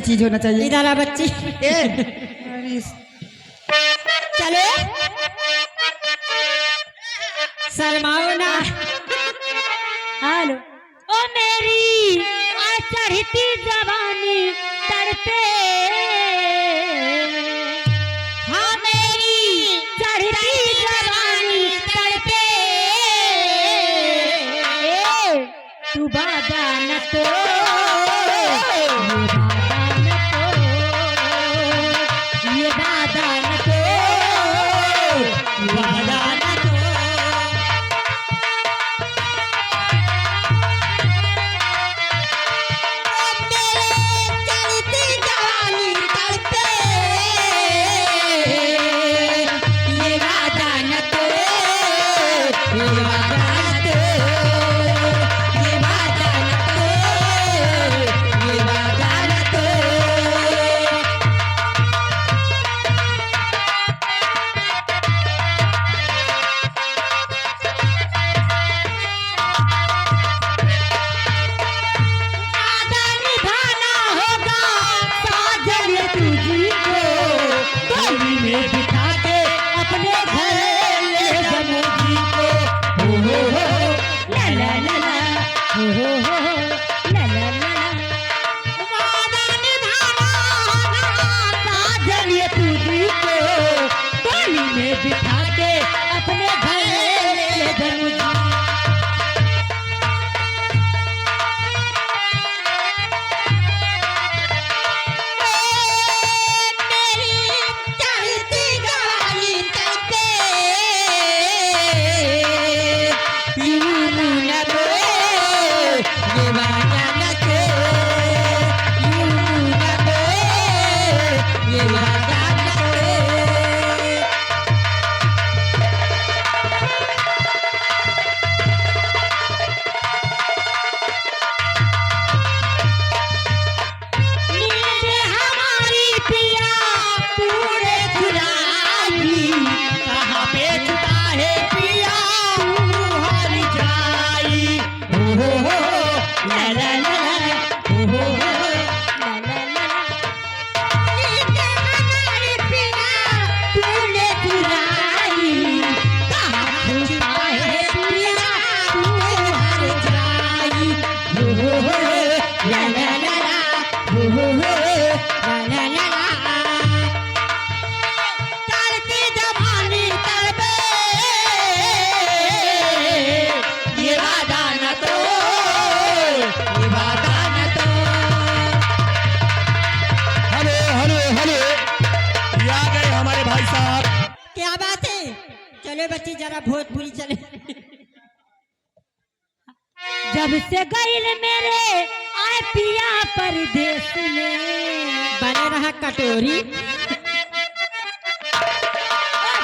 चीज होना चाहिए। इधर आ बच्ची। चलो शर्माओ ना। हेलो ओ मेरी आज चढ़ती जवानी तड़पे, हाँ मेरी चढ़ती जवानी तड़पे, तू बाजा न तो बच्ची जरा भोजपुरी चले। जब से गईल मेरे आए पिया परदेश में, बने रहा कटोरी।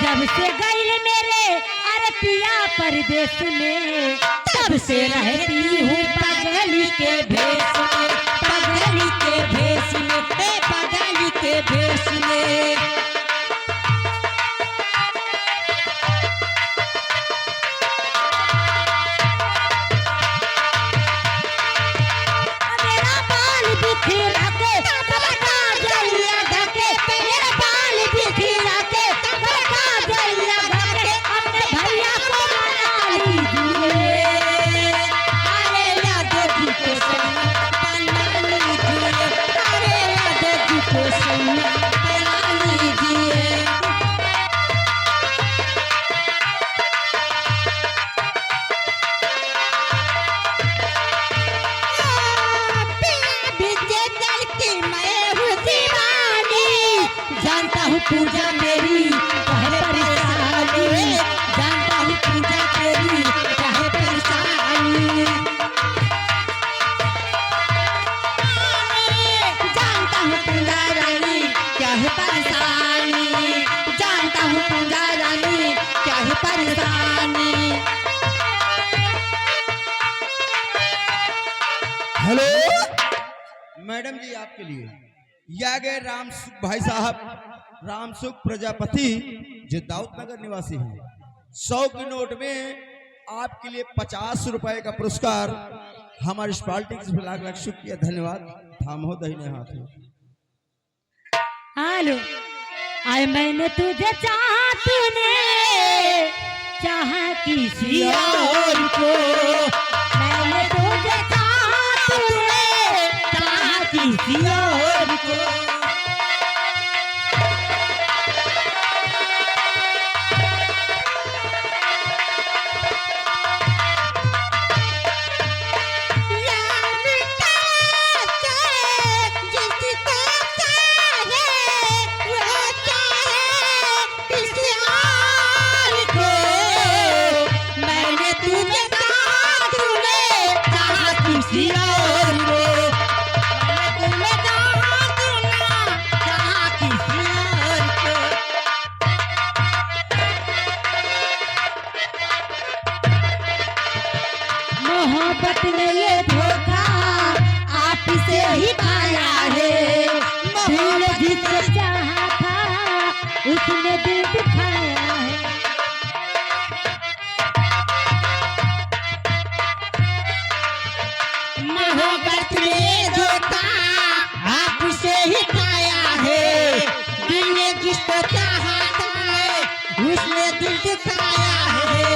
जब से गईल मेरे अरे पिया परदेश में, तब से रहती हूँ पगली के भेष में, पगली के भेष में, पगली के भेष में। पूजा मेरी कहे परेशानी, जानता हूँ पूजा तेरी कहे परेशानी, जानता हूँ पूजा रानी क्या है परेशानी, जानता हूँ पूजा रानी क्या है परेशानी। हेलो मैडम जी, आपके लिए या गए रामसुख भाई साहब, रामसुख प्रजापति जो दाऊदनगर निवासी हैं, 100 के नोट में आपके लिए 50 रुपए का पुरस्कार हमारे इस पार्टी से लाख लाख शुक्रिया, धन्यवाद। थामो दहीने हाथ। मालूम आए मैंने तुझे चाहा तूने चाहा किसी और को मैंने तुझे चाहा तूने चाहा किसी और को मोहब्बत ने ये धोखा आप से ही खाया है दिल जिससे चाहा था उसने दिल दिखाया है मोहब्बत ने ये धोखा आप से ही खाया है दिल ने जिसको चाहा था उसने दिल दिखाया है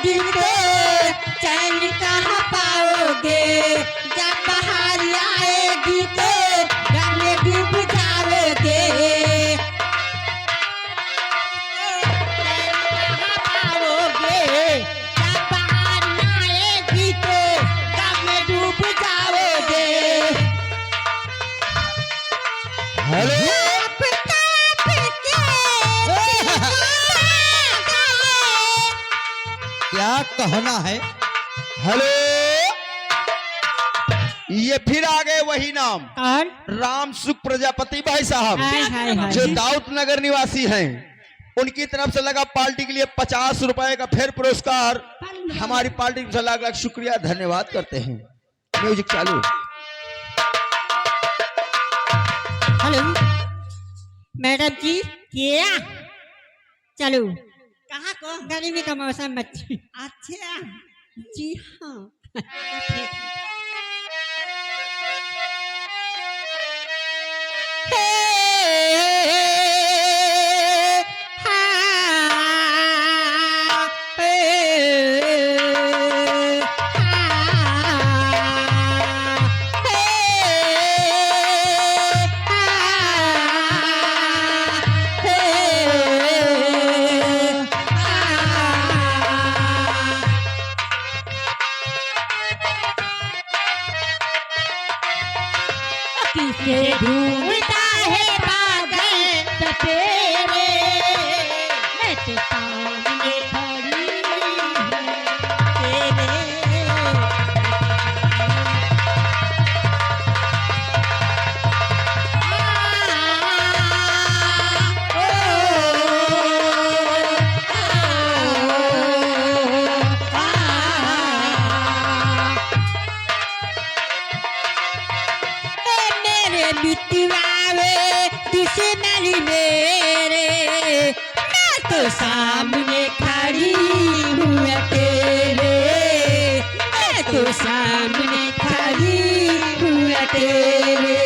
दिल को चैन कहाँ पाओगे जब बाहर आएगी तो गम में डूब जाओगे कहाँ पाओगे जब बाहर आएगी तो गम में डूब जाओगे हेलो क्या कहना है। हेलो ये फिर आ गए वही नाम कौन राम सुख प्रजापति भाई साहब जो दाऊद नगर निवासी हैं। उनकी तरफ से लगा पार्टी के लिए 50 रुपए का फिर पुरस्कार हमारी पार्टी से लगा शुक्रिया धन्यवाद करते हैं। म्यूजिक चालू। हेलो मैडम जी क्या चलो कहाँ को गर्मी का मौसम बच्ची अच्छा जी हाँ किसे ढूंढता है पागल सपेरे मैं तो सामने खड़ी हूँ तेरे बितवावे दुश्मनी मेरे मैं तो सामने खड़ी हूँ अकेले मैं तो सामने खड़ी हूँ अकेले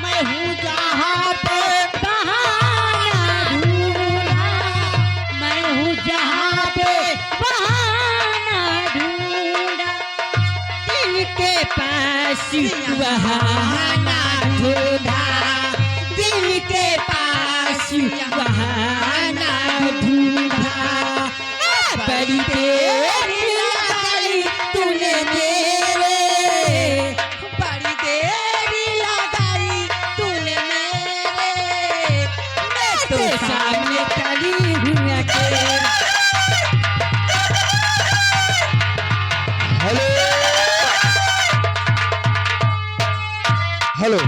मैं हूँ जहाँ पे वहाँ ना ढूंढा, दिल के पास वहाँ ना ढूंढा। बड़ी देर लगाई तूने मेरे, बड़ी देर लगाई तूने मेरे, मैं तो सामने खड़ी हूँ अकेले। Hello hello